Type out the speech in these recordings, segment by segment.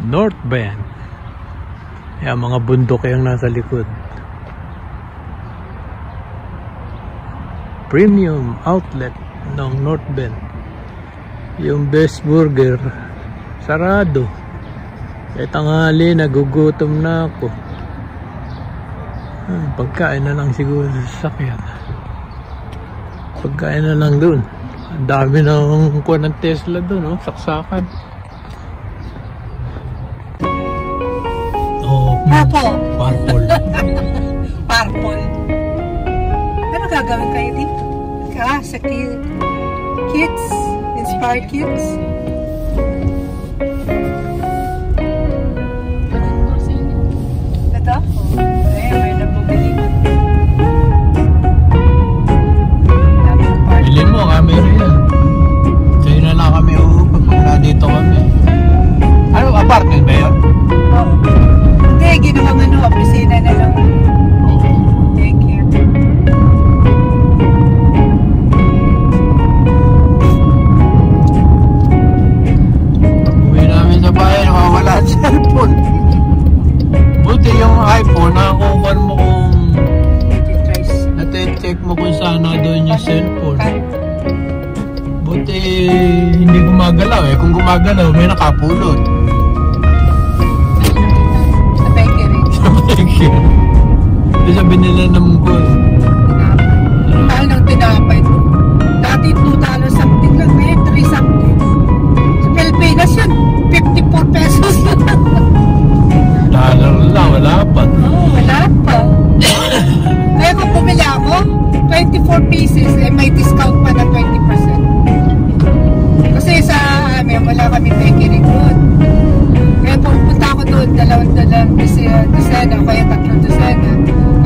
North Bend. Yan, mga bundok yung nasa likod. Premium outlet ng North Bend. Yung Best Burger sarado. Kaya tanghali, nagugutom na ako. Pagkain na lang siguro sa sasakyan. Pagkain na lang dun. Ang dami ng kuha ng Tesla dun, saksakan. Purple. Purple. Purple. Ano gagawin kayo dito? Sa kids? Inspired kids? Ito? May nabubili. Bilhin mo, kami rin yan. Sa'yo na lang kami pag dito kami. Ano, apartment ba yun? Oo. Hindi, ginawang opisina na lang. Thank you. Uwi namin sa bahay, nakawala ang cellphone. Buti yung iPhone, nakakukuha mo kung nati-check mo kung saan na doon yung cellphone. Buti hindi gumagalaw eh. Kung gumagalaw, may nakapulot. Hindi sabi nila ng gold. Mahal ng tinapay ito. Dati $2 something lang, ngayon 3 something. Sa Pilipinas yun, 54 pesos. Dollar lang, wala pa. Oo, wala pa. Kaya kung bumili ako, 24 pieces, may discount pa na 20%. Kasi sa amin, wala kami bakery doon. Kaya pupunta ako doon, dalawang dosena, kaya 3 dosena.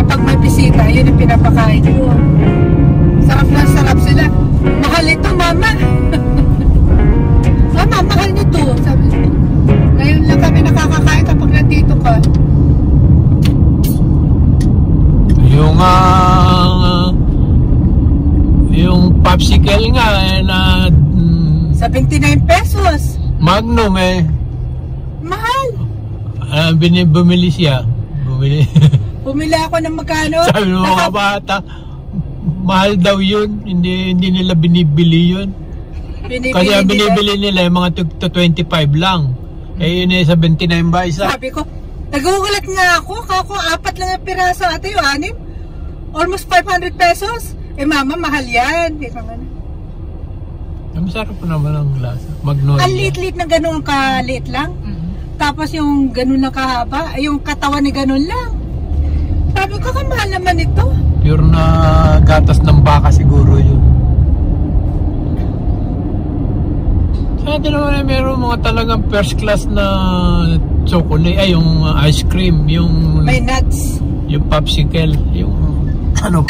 Kapag may bisita, yun yung pinapakain ko. Sarap na sarap sila. Mahal ito, mama. Mama, mahal nito. Sabi, ngayon lang kami nakakakain kapag nandito ka. Yung popsicle nga na 79 pesos. Magnum eh. Mahal. Bumili siya. Bumili ako ng magkano? Sabi ng mga bata, mahal daw yun. Hindi nila binibili yun. Kasi ang binibili nila yung mga to 25 lang. Eh yun eh 79 ba isa? Sabi ko, nagugulat nga ako. Kako, 4 lang ang piraso. Ate, yung 6. Almost 500 pesos. Eh mama, mahal yan. Ang sarap po naman ang lasa. Magnolia. Ang liit-liit na ganun ka-liit lang. Tapos yung ganun lang kahaba, yung katawan ni ganun lang. Sabi ko, kamahal naman ito. Pure na gatas ng baka siguro yun. Sa atin naman meron mga talagang first class na chocolate, ay yung ice cream, yung may nuts. Yung popsicle, yung ano.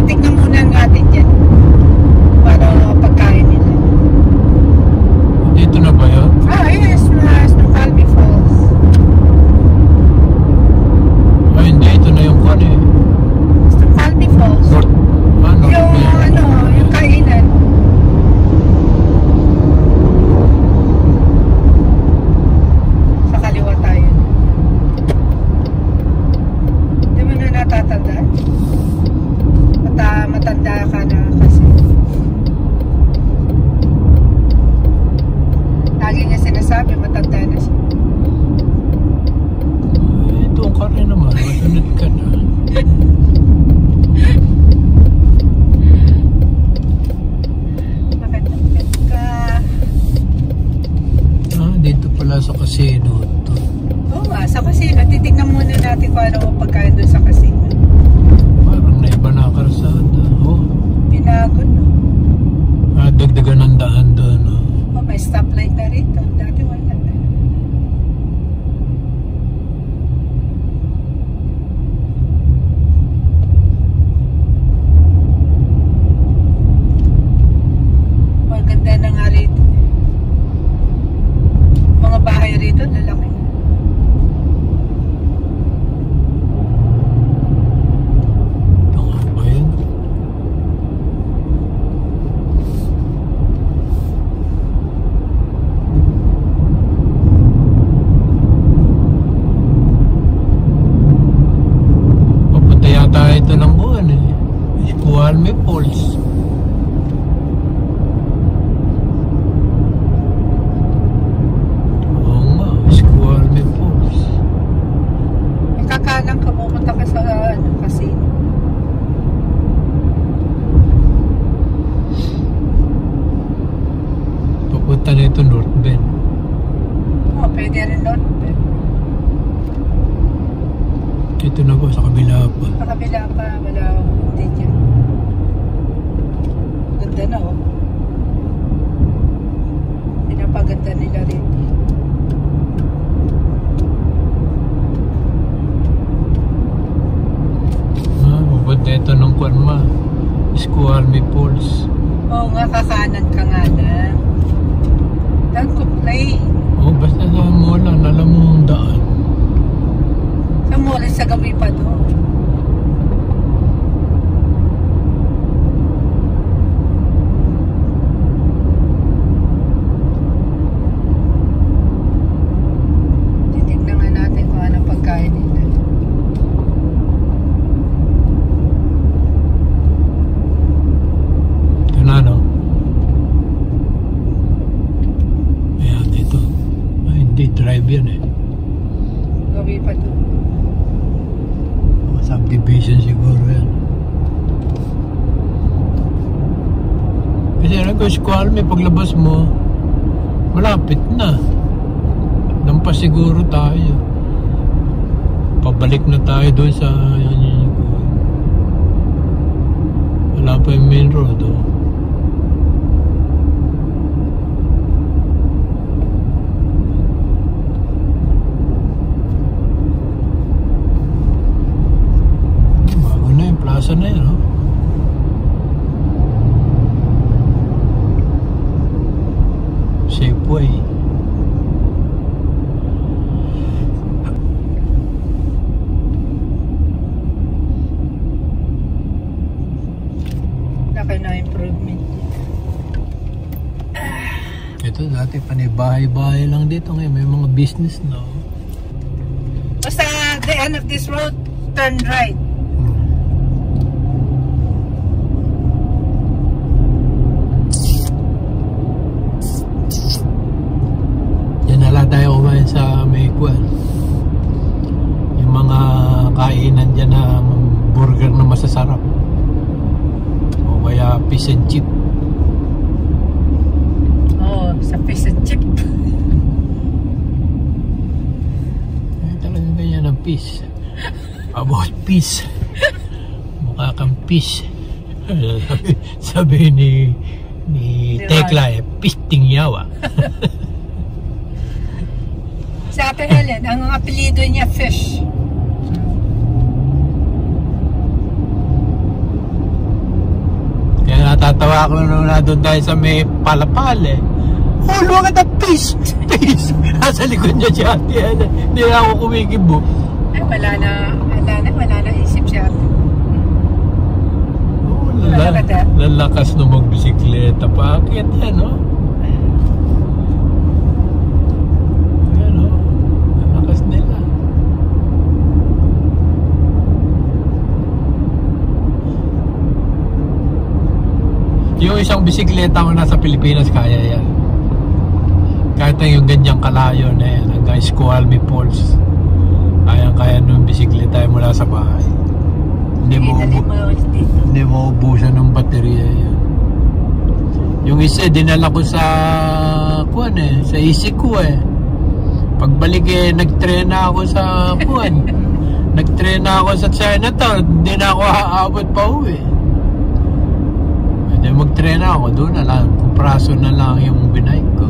titignan muna natin dyan. Para pagkain nila. Dito na ba yun? Yes, Snoqualmie Falls. Ay, hindi. Ito na yung kwan eh. Snoqualmie Falls. North. North Yung Bay. yung kainan. Sa kaliwa tayo. Hindi mo na natatandaan? Matanda ka na kasi. Lagi niya sinasabi, matanda na siya. Ito ka rin naman. Masunod ka na. Nakatapit ka. Dito pala sa casino to. Oo nga, sa casino. Titignan muna natin kung ano ang pagkain doon sa casino. Parang naiba na karsada. Oh. Binago, no? Dagdagan ng daan doon. Oh. Oh, may stoplight na rito. Dati wala na. Maganda na nga rito. Mga bahay rito, lalaki. Ito nga ba yun? Papunta yata ito ng buwan eh. Snoqualmie Falls. Oo nga, Snoqualmie Falls. May kakanan ka, pumunta ka sa casino. Papunta na ito North Bend. Oh, pwede rin doon. Ito na po sa kabila pa. Sa kabila pa, wala hindi dyan. Ganda na, oh. Pinapaganda nila rito. Papunta ito ng Kwanma. Snoqualmie Falls. Oo nga, kakanan ka nga na. Don't complain. Oh, basta sa mo lang, alam mo ang daan. Sa mall, sa gabi pa doon. Titignan nga natin kung anong pagkain nila. Ito na, no? Ayan, dito. Ay, hindi, drive yan eh. Gabi pa doon. Mga subdivision siguro yan. Kasi alam ko, Snoqualmie, paglabas mo, malapit na. Lampas siguro tayo. Pabalik na tayo doon sa wala pa yung main road, oh. Bago na yung plaza na yun, oh. Safeway. Laki na improvement. Ito dati panibahay-bahay lang dito ngayon. May mga business na, oh. Basta the end of this road, turn right. Wala tayo kumain sa Mayquan. Yung mga kainan dyan na burger na masasarap. O kaya fish and chip. Oh, sa fish and chip. Talagang ganyan ang fish. About fish. Mukha kang fish. Sabi ni Tekla eh, pisting yawa. Si Ate Helen, ang apelido niya Fish. ako nung doon tayo sa may palapale. Oh, look at that fish! Fish! Nasa likod niya si ate. Hindi na ako kumikibo. Ay, wala na isip siya. Oh, lalakas na magbisikleta. Paakit yan, no? Ayan, no? Lalakas nila. Yung isang bisikleta mo nasa Pilipinas, kaya yan. Kahit na yung ganyang kalayo na yan, hanggang Squamish Falls. Kaya nung bisikleta mula sa bahay. Hindi mo ubusan ng baterya yan. Yung isa, dinala ko sa sa isik ko eh. Pagbalik nagtrena ako sa nagtrena ako sa Chinatown. Hindi na ako aabot pa uwi. Hindi magtrena ako, doon na lang. Kupraso na lang yung binike ko.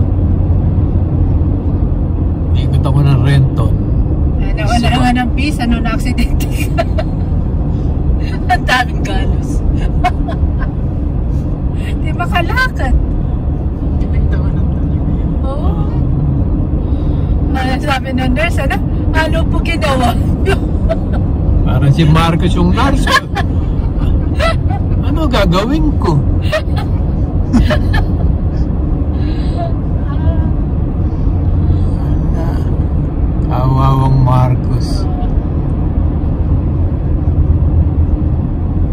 Ikot ako ng Renton. Wala nga ng peace, na-aksidente ka. Ang daming galos. Di makalakad. Oo. Sabi ng nurse, ano po ginawa? Parang si Marcos yung nurse. Ano gagawin ko? Kawawang Marcos.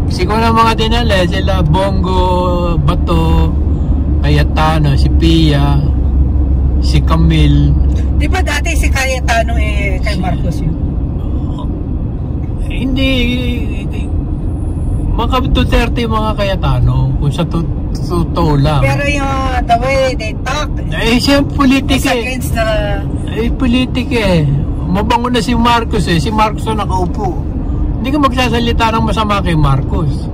Siguro na mga dinala sila Bongo, Bato, Cayetano, si Pia, si Camille. Di ba dati si Cayetano kay Marcos yun? Hindi. Mga Duterte mga Cayetano kung sa totoo lang. Pero yung the way they talk, siya politik against the... politik mabango na si Marcos si Marcos na nakaupo. Hindi ka magsasalita ng masama kay Marcos.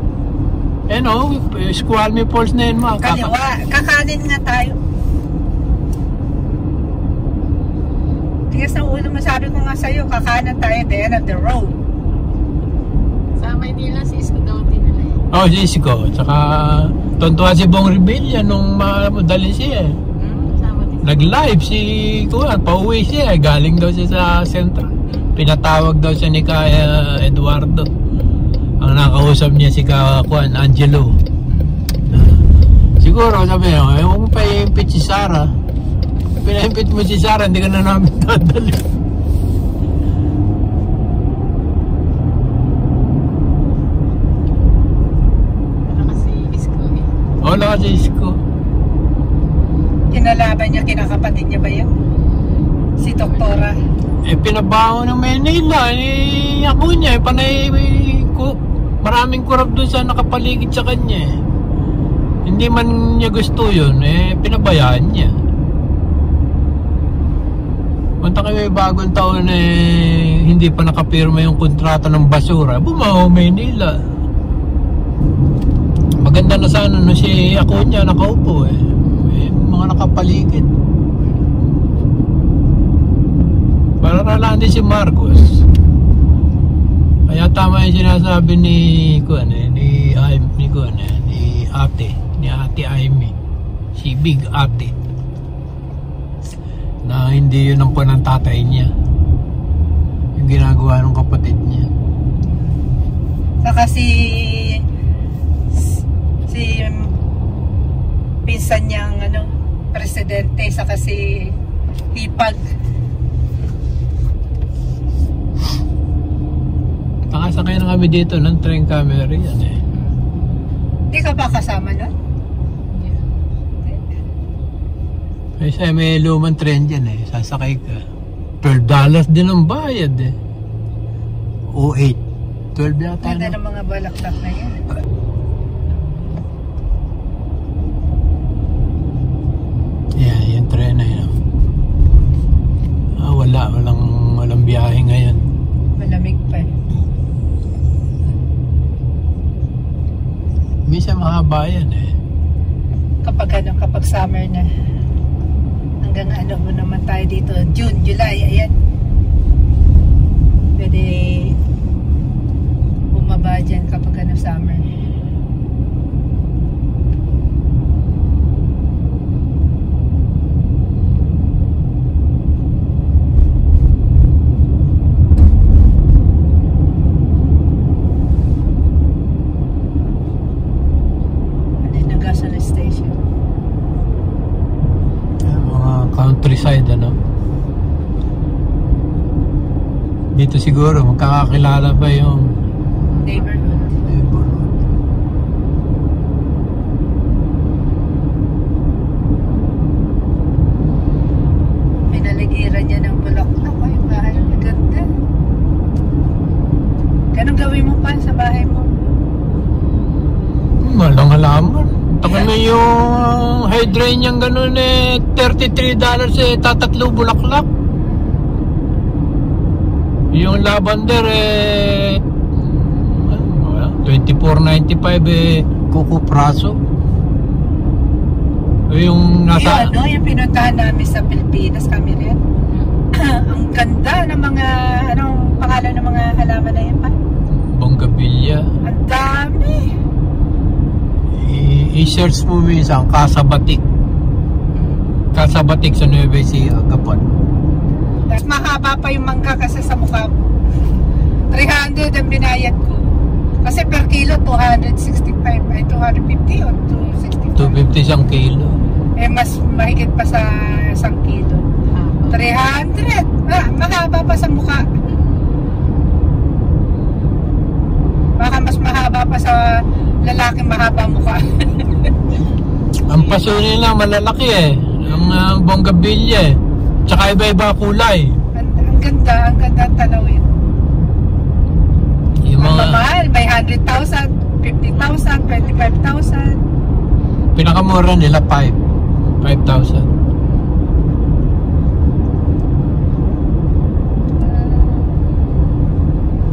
Squamish Falls na yun mga kaliwa, kakanin nga tayo. Tigas ng ulo, masabi ko nga sa'yo, kakanan tayo at the end of the road. Sa Maynila, si Isko daw tinala yun. Si Isko. Tsaka tontuwa si Bong Rebilla nung madali siya nag-live si pauwi siya. Galing daw siya sa Central. Pinatawag daw siya ni Kaya Eduardo. Ang nakausap niya si Angelo. Siguro sabi niya, huwag mo pa i-impit si Sarah. Pina-impit mo si Sarah, hindi ka na namin dadali. Wala kasi Isko. Kinalaban niya, kinakapatid niya ba yun? Si Doktora. Pinabaho ng Manila. Ako niya, panay maraming kurap doon sa nakapaligid sa kanya. Hindi man niya gusto yun, pinabayaan niya. Punta kami bagong taon hindi pa nakapirma yung kontrata ng basura. Bumaho Manila. Maganda na sana si ako niya nakaupo mga nakapaligid. Para lang din si Marcos. Kaya tama yung sinasabi ni Ate Aimee, si Big Ate, na hindi yun ang ng tatay niya, yung ginagawa ng kapatid niya. Saka si pinsan niyang presidente, saka si Hipag. Nakasakay na kami dito ng train camera yan Hindi ka ba kasama nun? Kasi may lumang train dyan sasakay ka. $12 din ang bayad $8. 12 yata. Ganda ng mga balaklak na yan. Yung tren na yun. Walang biyahe ngayon. Malamig pa Minsan mahaba yan kapag summer na. Hanggang naman tayo dito, June, July, ayan. Pwede bumaba dyan kapag summer. siguro, magkakakilala pa yung Neighborhood. neighborhood. Pinaligiran niya ng bulaklak. Ay, bahay ang ganda. Anong gawin mo pa sa bahay mo? Walang halaman. Taka na yung hydrangea ganun eh, $33 eh, tatatlo bulaklak. Yung lavender eh, $24.95 eh, kuko praso. Yung nasa... Yung pinuntahan namin sa Pilipinas, kami rin. Ang ganda ng mga, anong pangalan ng mga halaman na yan pa? Bonggabilya. Ang dami. I-search mo minsan, Kasabatik. Kasabatik sa Nueva Ecija, Gapan. Mas mahaba pa yung mangga kasi sa mukha mo. 300 ang binayad ko. Kasi per kilo, 265. Ay, 250 o 265. 250 isang kilo. Eh, mas mahigit pa sa isang kilo. 300. Mahaba pa sa mukha. Baka mas mahaba pa sa lalaki mahaba mukha. Ang paso nila malalaki eh. Ang bonggabilya eh. Tsaka iba-iba kulay. Ang ganda ang tanawin. Yung Ang mga mahal, may 100,000, 50,000, 25,000. pinakamura nila 5,000.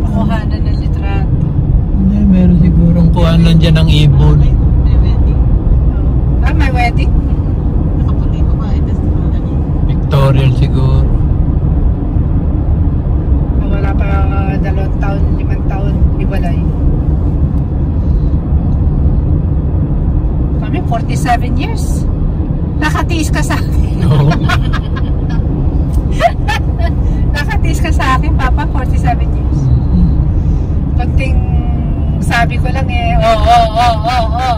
Pakuhanan ng litrato. Hindi, meron sigurong kuhanan dyan ng ibon. May wedding? Victorial siguro. Wala pa 2 taon, 5 taon, iwalay. Kami, 47 years. Nakatiis ka sa akin. No. Nakatiis ka sa akin, Papa, 47 years. Konting sabi ko lang eh, oo.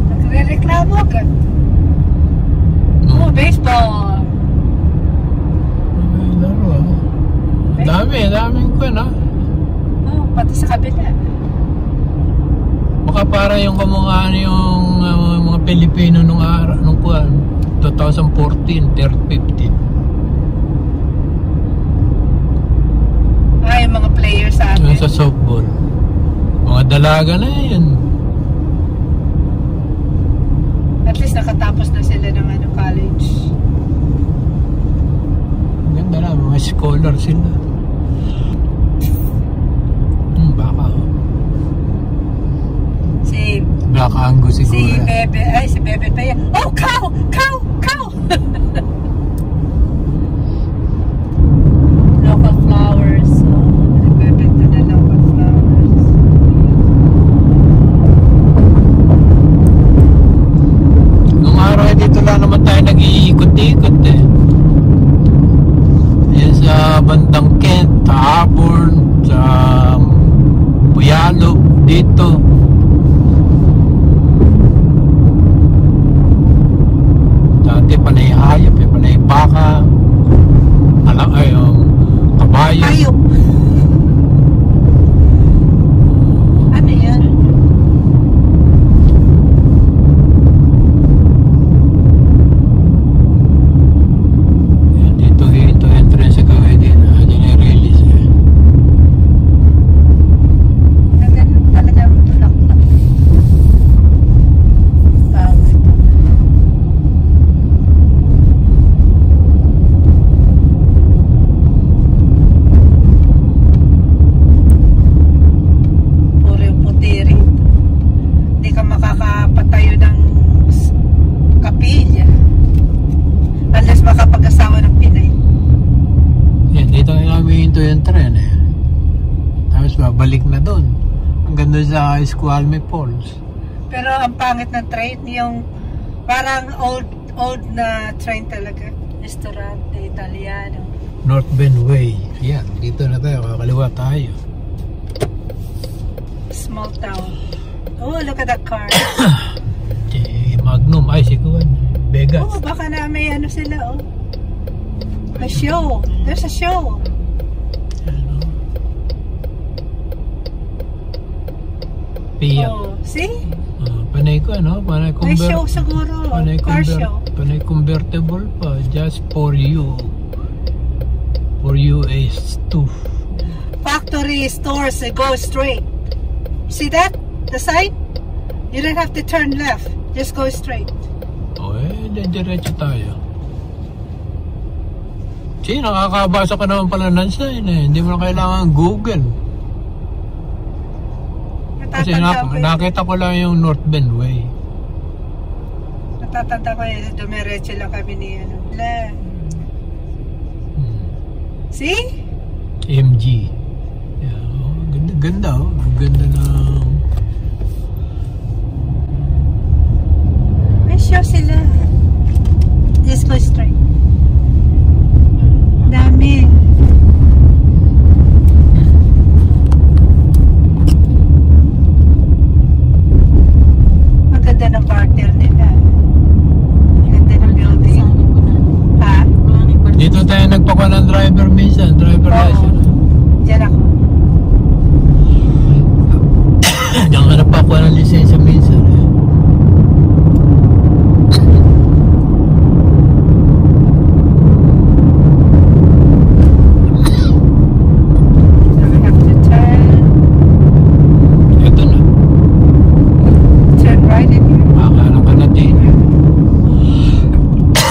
Nagre-reklamo agad. Oh, baseball. May laro ah. Daming ko na. Oh, pati sa kabila. Baka para yung kamukha yung mga Pilipino nung araw, nung kuwan, 2014, 15. Yung mga players sa atin. Yung sa softball. Mga dalaga na yan. At least nakatapos na sila ng college. Ganda na, mga scholar sila. Baka. Si Baka Angus siguro. si Bebe pa yan. Oh, cow! Local flowers. Nagbebenta na local flowers. Nung araw dito lang naman tayo nag-iikot-ikot eh. Yan sa bandang Kent, sa Auburn, sa Puyallup, dito. Dati panay hayop, panay baka, kabayo. Hayop. Ano yan? Dito entrance sa gawin din. Diyan yung release eh. Ganun talaga ang bulaklak. Pangit. Puro yung puti rin. Hindi ka makakapatayo ng kapilya. Unless makapag-asawa ng Pinay. Yan, dito namin hinto yung tren eh. Tapos babalik na doon. Hanggang doon sa Esqualme Falls. Pero ang pangit ng train, yung parang old na train talaga. Restaurante, Italiano. North Bend Way. Yan, dito na tayo. Kakaliwa tayo. Small town. Oh, look at that car. Magnum. Ay, sikuan. Vegas. Oh, baka na may ano sila, oh. May show. There's a show. Piyak. Oh, see? Panay ko, ano? Panay May show siguro. Car show. Panay convertible pa. Just for you. For you is 2. Factory stores, go straight. See that? The sign? You don't have to turn left. Just go straight. Diretso tayo. See, nakakabasa ka naman pala ng sign eh. Hindi mo na kailangan Google. Kasi nakita ko lang yung North Bend Way. Natatanda ko yun. Dumiretso lang kami ni See? MG. Yeah, ganda oh. Ganda ng... May show sila. Just go straight. Dami. Maganda ng partner nila. Maganda ng building. Ha? Dito tayo nagpakuha ng driver minsan. Driver license. Diyan ako. Diyan ka nagpakuha ng lisensya minsan.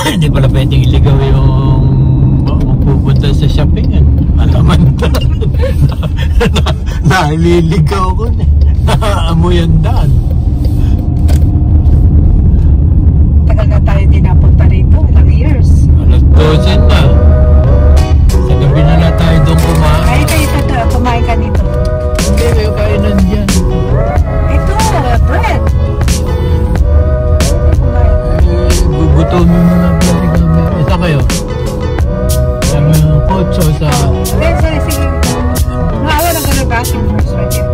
Hindi pala pwedeng iligaw yung pupunta sa shopping. Alaman naliligaw ko na. Naamoy ang daan. Tagal na tayo din napunta rito. Ilang years. Alas 12 na. Sa gabi na lang tayo doon kumain. Ay, kayo kumain ka nito. Hindi, kayo kainan dyan. Ito, bread. Gugutomin mo na pala si camera. Isa kayo? Sa mga kotso sa... Sige. Maawa lang ka na bathroom first right here.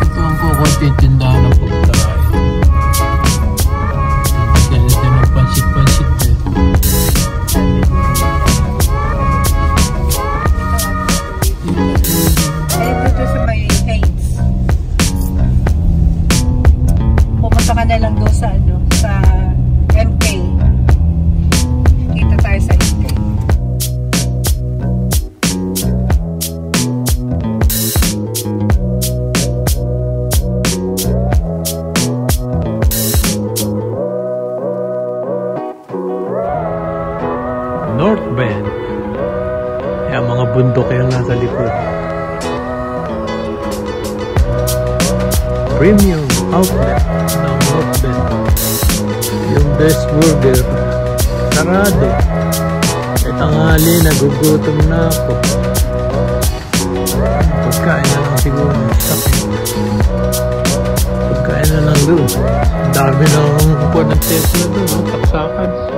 Ito ang kukunting tindahan ng pagkain. Ganito ng pansit-pansit eh. Dito sa may Hanes. Pumunta ka na lang doon sa MK. Kita tayo sa MK. North Bend. Yung mga bundok yung nasa likod. Premium outlet ng North Bend. Yung best burger, sarado. Ay tanghali, nagugutom na ako. Pagkain na lang siguro. Pagkain na lang doon. Dami na akong kukuha ng Tesla doon. Taksakan.